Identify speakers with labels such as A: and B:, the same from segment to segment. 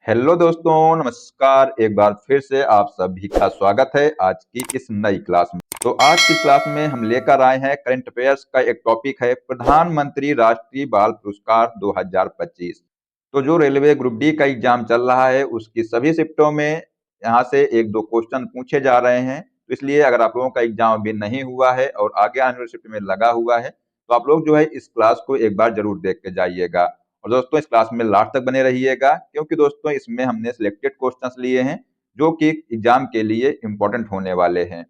A: Hello दोस्तों, नमस्कार। एक बार फिर से आप सभी का स्वागत है आज की इस नई क्लास में। तो आज की क्लास में हम लेकर आए हैं करंट अफेयर्स का एक टॉपिक है प्रधानमंत्री राष्ट्रीय बाल पुरस्कार 2025। तो जो रेलवे ग्रुप डी का एग्जाम चल रहा है उसकी सभी शिफ्टों में यहाँ से एक दो क्वेश्चन पूछे जा रहे हैं। तो इसलिए अगर आप लोगों का एग्जाम अभी नहीं हुआ है और आगे आने वाली शिफ्ट में लगा हुआ है तो आप लोग जो है इस क्लास को एक बार जरूर देख के जाइएगा। और दोस्तों इस क्लास में लास्ट तक बने रहिएगा, क्योंकि दोस्तों इसमें हमने सिलेक्टेड क्वेश्चंस लिए हैं जो कि एग्जाम के लिए इंपॉर्टेंट होने वाले हैं।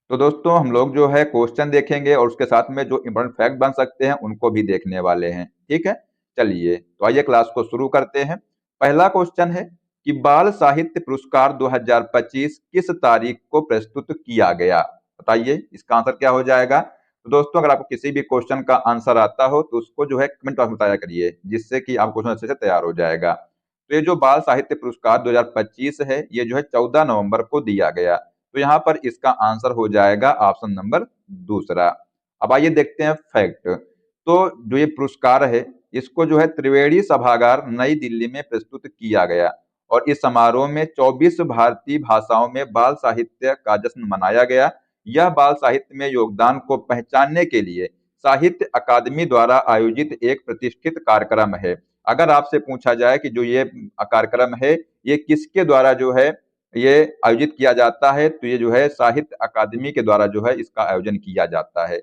A: तो दोस्तों हम लोग जो है क्वेश्चन देखेंगे और उसके साथ में जो इंपॉर्टेंट फैक्ट बन सकते हैं उनको भी देखने वाले हैं। ठीक है, चलिए तो आइए क्लास को शुरू करते हैं। पहला क्वेश्चन है कि बाल साहित्य पुरस्कार 2025 किस तारीख को प्रस्तुत किया गया। बताइए इसका आंसर क्या हो जाएगा। तो दोस्तों अगर आपको किसी भी क्वेश्चन का आंसर आता हो तो उसको जो है कमेंट बॉक्स में बताया करिए, जिससे कि आप क्वेश्चन अच्छे से तैयार हो जाएगा। तो ये जो बाल साहित्य पुरस्कार 2025 है ये जो है 14 नवंबर को दिया गया। तो यहाँ पर इसका आंसर हो जाएगा ऑप्शन नंबर दूसरा। अब आइए देखते हैं फैक्ट। तो जो ये पुरस्कार है इसको जो है त्रिवेणी सभागार नई दिल्ली में प्रस्तुत किया गया और इस समारोह में 24 भारतीय भाषाओं में बाल साहित्य का जश्न मनाया गया। यह बाल साहित्य में योगदान को पहचानने के लिए साहित्य अकादमी द्वारा आयोजित एक प्रतिष्ठित कार्यक्रम है। अगर आपसे पूछा जाए कि जो ये कार्यक्रम है ये किसके द्वारा जो है ये आयोजित किया जाता है, तो ये जो है साहित्य अकादमी के द्वारा जो है इसका आयोजन किया जाता है।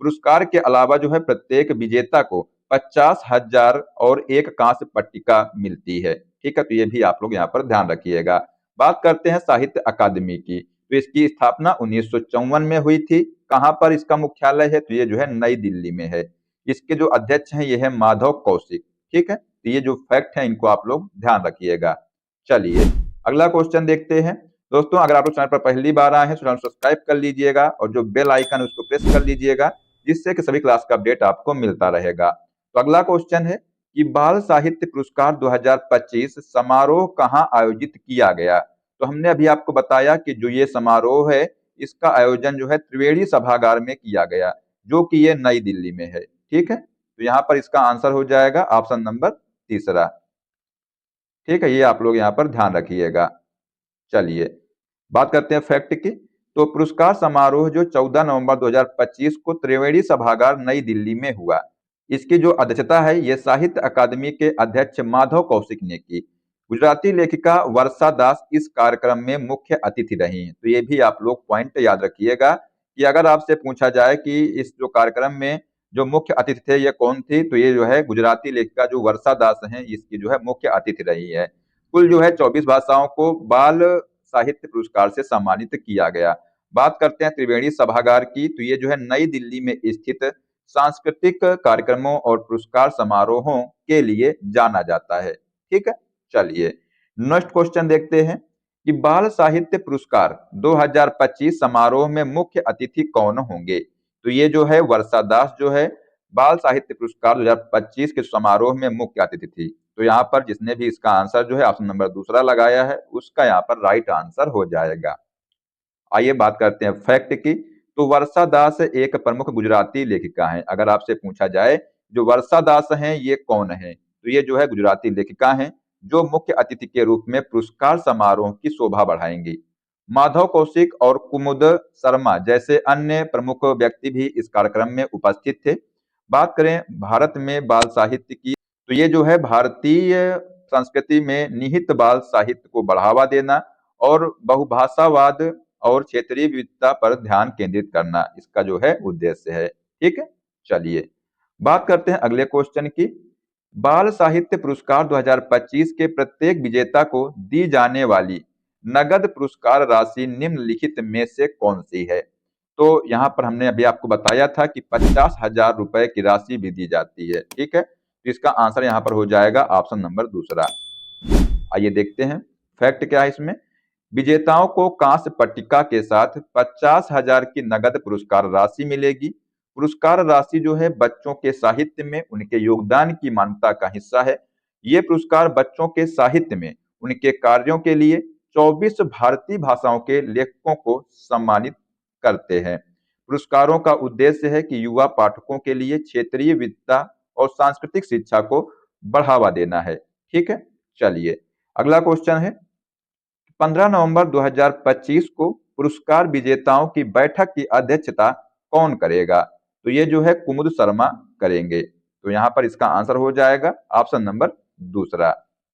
A: पुरस्कार के अलावा जो है प्रत्येक विजेता को 50,000 और एक कांस्य पट्टिका मिलती है। ठीक है, तो ये भी आप लोग यहाँ पर ध्यान रखिएगा। बात करते हैं साहित्य अकादमी की। तो इसकी स्थापना 1954 में हुई थी। कहाँ पर इसका मुख्यालय है, तो ये जो है नई दिल्ली में है। इसके जो अध्यक्ष हैं ये है माधव कौशिक। ठीक है, तो ये जो फैक्ट है इनको आप लोग ध्यान रखिएगा। चलिए अगला क्वेश्चन देखते हैं। दोस्तों अगर आप लोग चैनल पर पहली बार आए हैं तो चैनल सब्सक्राइब कर लीजिएगा और जो बेल आइकन है उसको प्रेस कर लीजिएगा, जिससे कि सभी क्लास का अपडेट आपको मिलता रहेगा। तो अगला क्वेश्चन है कि बाल साहित्य पुरस्कार 2025 समारोह कहाँ आयोजित किया गया। तो हमने अभी आपको बताया कि जो ये समारोह है इसका आयोजन जो है त्रिवेणी सभागार में किया गया, जो कि ये नई दिल्ली में है। ठीक है, तो यहाँ पर इसका आंसर हो जाएगा ऑप्शन नंबर तीसरा। ठीक है, ये आप लोग यहाँ पर ध्यान रखिएगा। चलिए बात करते हैं फैक्ट की। तो पुरस्कार समारोह जो 14 नवंबर 2025 को त्रिवेणी सभागार नई दिल्ली में हुआ, इसकी जो अध्यक्षता है ये साहित्य अकादमी के अध्यक्ष माधव कौशिक ने की। गुजराती लेखिका वर्षा दास इस कार्यक्रम में मुख्य अतिथि रही। तो ये भी आप लोग पॉइंट याद रखिएगा कि अगर आपसे पूछा जाए कि इस जो कार्यक्रम में जो मुख्य अतिथि थे ये कौन थी, तो ये जो है गुजराती लेखिका जो वर्षा दास हैं इसकी जो है मुख्य अतिथि रही है। कुल जो है 24 भाषाओं को बाल साहित्य पुरस्कार से सम्मानित किया गया। बात करते हैं त्रिवेणी सभागार की। तो ये जो है नई दिल्ली में स्थित सांस्कृतिक कार्यक्रमों और पुरस्कार समारोहों के लिए जाना जाता है। ठीक है, चलिए नेक्स्ट क्वेश्चन देखते हैं कि बाल साहित्य पुरस्कार 2025 समारोह में मुख्य अतिथि कौन होंगे। तो ये जो है वर्षा दास जो है बाल साहित्य पुरस्कार 2025 के समारोह में मुख्य अतिथि थी। तो यहाँ पर जिसने भी इसका आंसर जो है ऑप्शन नंबर दूसरा लगाया है उसका यहाँ पर राइट आंसर हो जाएगा। आइए बात करते हैं फैक्ट की। तो वर्षा दास एक प्रमुख गुजराती लेखिका हैं। अगर आपसे पूछा जाए जो वर्षा दास हैं ये कौन है, तो ये जो है गुजराती लेखिका हैं जो मुख्य अतिथि के रूप में पुरस्कार समारोह की शोभा बढ़ाएंगी। माधव कौशिक और कुमुद शर्मा जैसे अन्य प्रमुख व्यक्ति भी इस कार्यक्रम में उपस्थित थे। बात करें भारत में बाल साहित्य की, तो ये जो है भारतीय संस्कृति में निहित बाल साहित्य को बढ़ावा देना और बहुभाषावाद और क्षेत्रीय विविधता पर ध्यान केंद्रित करना इसका जो है उद्देश्य है। ठीक है, चलिए बात करते हैं अगले क्वेश्चन की। बाल साहित्य पुरस्कार 2025 के प्रत्येक विजेता को दी जाने वाली नगद पुरस्कार राशि निम्नलिखित में से कौन सी है। तो यहाँ पर हमने अभी आपको बताया था कि 50,000 रुपए की राशि भी दी जाती है। ठीक है, तो इसका आंसर यहाँ पर हो जाएगा ऑप्शन नंबर दूसरा। आइए देखते हैं फैक्ट क्या है इसमें। विजेताओं को कांस्य पट्टिका के साथ 50,000 की नगद पुरस्कार राशि मिलेगी। पुरस्कार राशि जो है बच्चों के साहित्य में उनके योगदान की मान्यता का हिस्सा है। ये पुरस्कार बच्चों के साहित्य में उनके कार्यों के लिए 24 भारतीय भाषाओं के लेखकों को सम्मानित करते हैं। पुरस्कारों का उद्देश्य है कि युवा पाठकों के लिए क्षेत्रीय विविधता और सांस्कृतिक शिक्षा को बढ़ावा देना है। ठीक है, चलिए अगला क्वेश्चन है 15 नवंबर 2025 को पुरस्कार विजेताओं की बैठक की अध्यक्षता कौन करेगा? तो ये जो है कुमुद शर्मा करेंगे। तो यहाँ पर इसका आंसर हो जाएगा ऑप्शन नंबर दूसरा।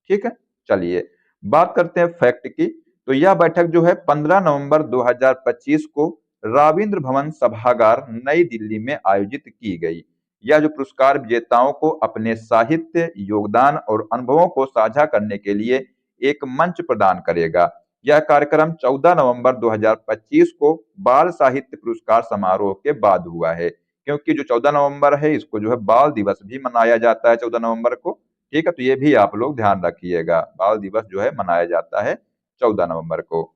A: ठीक है, चलिए बात करते हैं फैक्ट की। तो यह बैठक जो है 15 नवंबर 2025 को रविंद्र भवन सभागार नई दिल्ली में आयोजित की गई। यह जो पुरस्कार विजेताओं को अपने साहित्य योगदान और अनुभवों को साझा करने के लिए एक मंच प्रदान करेगा। यह कार्यक्रम 14 नवंबर 2025 को बाल साहित्य पुरस्कार समारोह के बाद हुआ है, क्योंकि जो 14 नवंबर है इसको जो है बाल दिवस भी मनाया जाता है 14 नवंबर को। ठीक है, तो ये भी आप लोग ध्यान रखिएगा, बाल दिवस जो है मनाया जाता है 14 नवंबर को।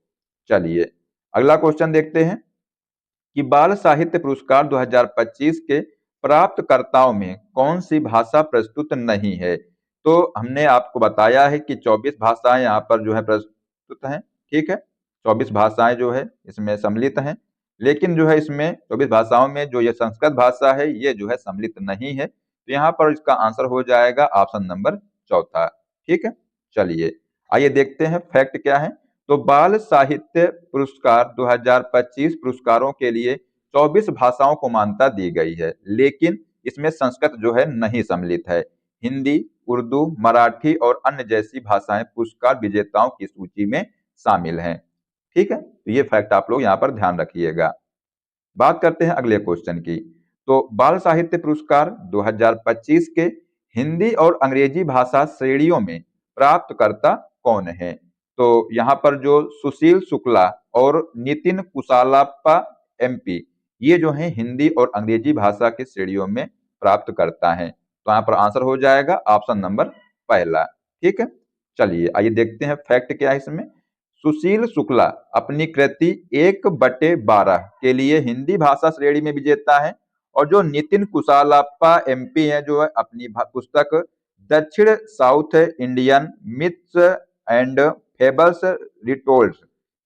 A: चलिए अगला क्वेश्चन देखते हैं कि बाल साहित्य पुरस्कार 2025 के प्राप्तकर्ताओं में कौन सी भाषा प्रस्तुत नहीं है? तो हमने आपको बताया है कि 24 भाषाएं यहाँ पर जो है प्रस्तुत हैं। ठीक है, 24 भाषाएं जो है इसमें सम्मिलित हैं, लेकिन जो है इसमें 24 भाषाओं में जो ये संस्कृत भाषा है ये जो है सम्मिलित नहीं है। तो यहाँ पर इसका आंसर हो जाएगा ऑप्शन नंबर चौथा। ठीक है, चलिए आइए देखते हैं फैक्ट क्या है। तो बाल साहित्य पुरस्कार 2025 पुरस्कारों के लिए 24 भाषाओं को मान्यता दी गई है, लेकिन इसमें संस्कृत जो है नहीं सम्मिलित है। हिंदी, उर्दू, मराठी और अन्य जैसी भाषाएं पुरस्कार विजेताओं की सूची में शामिल हैं। ठीक है, तो ये फैक्ट आप लोग यहाँ पर ध्यान रखिएगा। बात करते हैं अगले क्वेश्चन की। तो बाल साहित्य पुरस्कार 2025 के हिंदी और अंग्रेजी भाषा श्रेणियों में प्राप्तकर्ता कौन है? तो यहाँ पर जो सुशील शुक्ला और नितिन कुशालाप्पा एमपी, ये जो है हिंदी और अंग्रेजी भाषा की श्रेणियों में प्राप्तकर्ता हैं। तो यहाँ पर आंसर हो जाएगा ऑप्शन नंबर पहला। ठीक है, चलिए आइए देखते हैं फैक्ट क्या है इसमें। सुशील शुक्ला अपनी कृति 1/12 के लिए हिंदी भाषा श्रेणी में विजेता है, और जो नितिन कुशालाप्पा एमपी है जो है अपनी पुस्तक दक्षिण south Indian myths and fables retold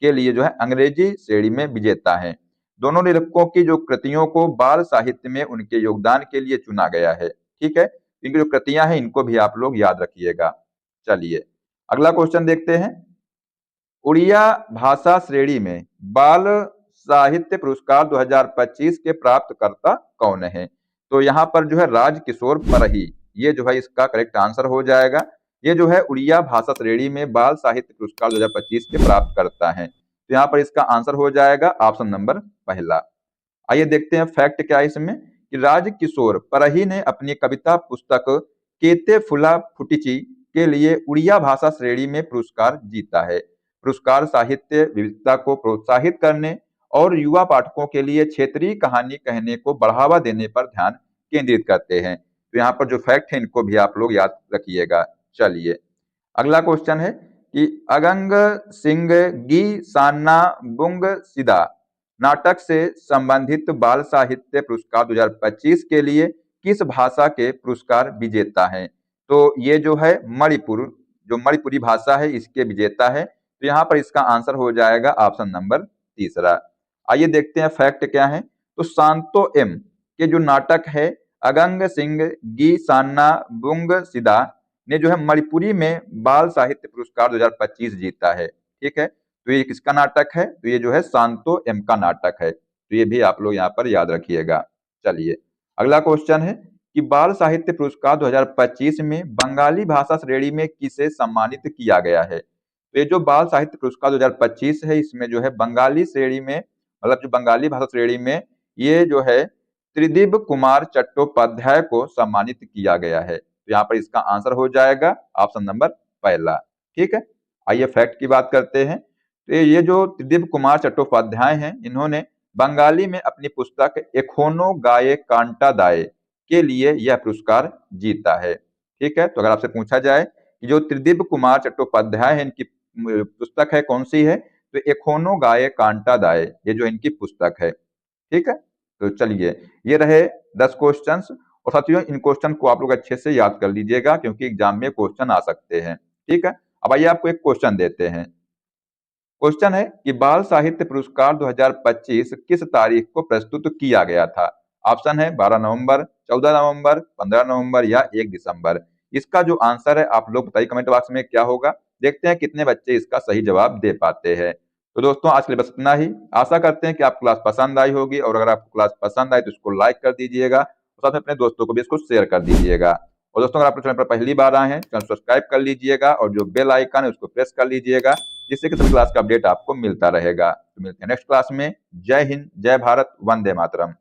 A: के लिए जो है अंग्रेजी श्रेणी में विजेता है। दोनों लेखकों की जो कृतियों को बाल साहित्य में उनके योगदान के लिए चुना गया है। ठीक है, इनकी जो कृतियां हैं इनको भी आप लोग याद रखिएगा। चलिए अगला क्वेश्चन देखते हैं। उड़िया भाषा श्रेणी में बाल साहित्य पुरस्कार 2025 के प्राप्तकर्ता कौन है? तो यहाँ पर जो है राजकिशोर परही, ये जो है इसका करेक्ट आंसर हो जाएगा। ये जो है उड़िया भाषा श्रेणी में बाल साहित्य पुरस्कार 2025 के प्राप्तकर्ता हैं। तो यहाँ पर इसका आंसर हो जाएगा ऑप्शन नंबर पहला। आइए देखते हैं फैक्ट क्या है इसमें कि राजकिशोर परही ने अपनी कविता पुस्तक केते फुला फुटिची के लिए उड़िया भाषा श्रेणी में पुरस्कार जीता है। पुरस्कार साहित्य विविधता को प्रोत्साहित करने और युवा पाठकों के लिए क्षेत्रीय कहानी कहने को बढ़ावा देने पर ध्यान केंद्रित करते हैं। तो यहाँ पर जो फैक्ट है इनको भी आप लोग याद रखिएगा। चलिए अगला क्वेश्चन है कि अगंग सिंह गी सान्ना बुंग सिदा नाटक से संबंधित बाल साहित्य पुरस्कार 2025 के लिए किस भाषा के पुरस्कार विजेता हैं? तो ये जो है मणिपुर, जो मणिपुरी भाषा है इसके विजेता है। तो यहाँ पर इसका आंसर हो जाएगा ऑप्शन नंबर तीसरा। आइए देखते हैं फैक्ट क्या है। तो सांतो एम के जो नाटक है अगंग सिंह गी सान्ना बुंग सिदा ने जो है मणिपुरी में बाल साहित्य पुरस्कार 2025 जीता है। ठीक है, तो ये किसका नाटक है? तो ये जो है सांतो एम का नाटक है। तो ये भी आप लोग यहाँ पर याद रखिएगा। चलिए अगला क्वेश्चन है कि बाल साहित्य पुरस्कार 2025 में बंगाली भाषा श्रेणी में किसे सम्मानित किया गया है? तो ये जो बाल साहित्य पुरस्कार 2025 है इसमें जो है बंगाली श्रेणी में, मतलब जो बंगाली भाषा श्रेणी में ये जो है त्रिदिव कुमार चट्टोपाध्याय को सम्मानित किया गया है। तो यहाँ पर इसका आंसर हो जाएगा ऑप्शन नंबर पहला। ठीक है, आइए फैक्ट की बात करते हैं। तो ये जो त्रिदिव कुमार चट्टोपाध्याय हैं इन्होंने बंगाली में अपनी पुस्तक एखोनो गाये कांटा दाए के लिए यह पुरस्कार जीता है। ठीक है, तो अगर आपसे पूछा जाए कि जो त्रिदिव कुमार चट्टोपाध्याय है इनकी पुस्तक है कौन सी है, तो एखोनो गाये कांटा दाए ये जो इनकी पुस्तक है। ठीक है, तो चलिए ये रहे 10 क्वेश्चंस, और साथियों इन क्वेश्चन को आप लोग अच्छे से याद कर लीजिएगा क्योंकि एग्जाम में क्वेश्चन आ सकते हैं। ठीक है, अब आइए आपको एक क्वेश्चन देते हैं। क्वेश्चन है कि बाल साहित्य पुरस्कार 2025 किस तारीख को प्रस्तुत किया गया था? ऑप्शन है 12 नवंबर, 14 नवंबर, 15 नवंबर या 1 दिसंबर। इसका जो आंसर है आप लोग बताइए कमेंट बॉक्स में क्या होगा। देखते हैं कितने बच्चे इसका सही जवाब दे पाते हैं। तो दोस्तों आज के लिए बस इतना ही। आशा करते हैं कि आपको क्लास पसंद आई होगी, और अगर आपको क्लास पसंद आई तो इसको लाइक कर दीजिएगा और साथ में अपने दोस्तों को भी इसको शेयर कर दीजिएगा। और दोस्तों अगर आप चैनल पर पहली बार आए हैं, चैनल सब्सक्राइब कर लीजिएगा और जो बेल आइकन है उसको प्रेस कर लीजिएगा, जिससे कि सभी क्लास का अपडेट आपको मिलता रहेगा। तो मिलते हैं नेक्स्ट क्लास में। जय हिंद, जय भारत, वंदे मातरम।